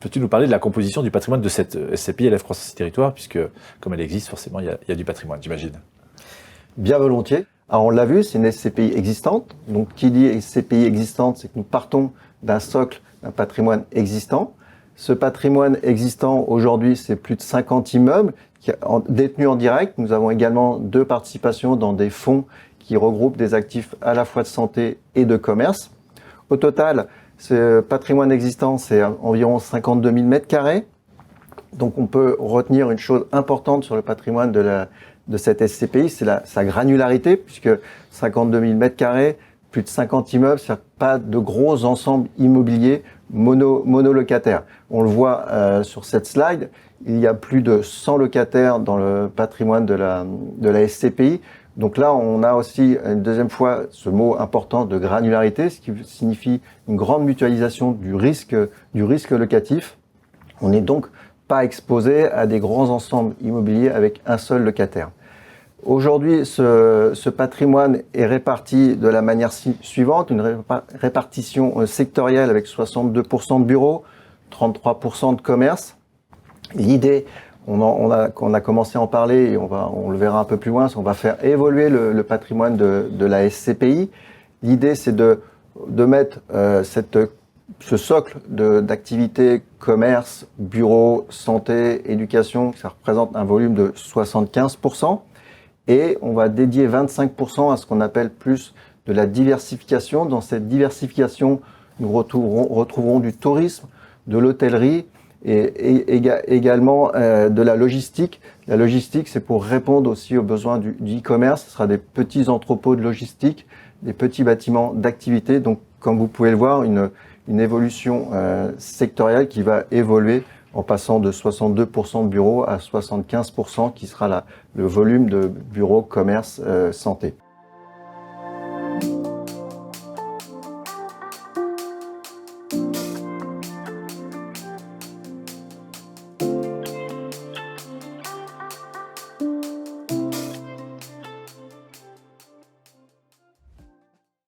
peux-tu nous parler de la composition du patrimoine de cette SCPI LF Croissance et Territoires, puisque comme elle existe, forcément, il y a du patrimoine, j'imagine. Bien volontiers. Alors on l'a vu, c'est une SCPI existante. Donc qui dit SCPI existante, c'est que nous partons d'un socle, d'un patrimoine existant. Ce patrimoine existant, aujourd'hui, c'est plus de 50 immeubles détenus en direct. Nous avons également 2 participations dans des fonds qui regroupent des actifs à la fois de santé et de commerce. Au total, ce patrimoine existant, c'est environ 52 000 m². Donc on peut retenir une chose importante sur le patrimoine de cette SCPI, c'est sa granularité, puisque 52 000 m², plus de 50 immeubles, c'est pas de gros ensembles immobiliers monolocataires. On le voit sur cette slide, il y a plus de 100 locataires dans le patrimoine de la SCPI. Donc là, on a aussi une deuxième fois ce mot important de granularité, ce qui signifie une grande mutualisation du risque locatif. On n'est donc pas exposé à des grands ensembles immobiliers avec un seul locataire. Aujourd'hui, ce patrimoine est réparti de la manière suivante, une répartition sectorielle avec 62% de bureaux, 33% de commerce. L'idée, on a commencé à en parler et on le verra un peu plus loin, c'est qu'on va faire évoluer le patrimoine de la SCPI. L'idée, c'est de mettre ce socle d'activités, commerce, bureau, santé, éducation, ça représente un volume de 75%. Et on va dédier 25% à ce qu'on appelle plus de la diversification. Dans cette diversification, nous retrouverons du tourisme, de l'hôtellerie et également de la logistique. La logistique, c'est pour répondre aussi aux besoins du e-commerce. Ce sera des petits entrepôts de logistique, des petits bâtiments d'activité. Donc, comme vous pouvez le voir, une évolution sectorielle qui va évoluer en passant de 62% de bureaux à 75% qui sera le volume de bureaux, commerce, santé.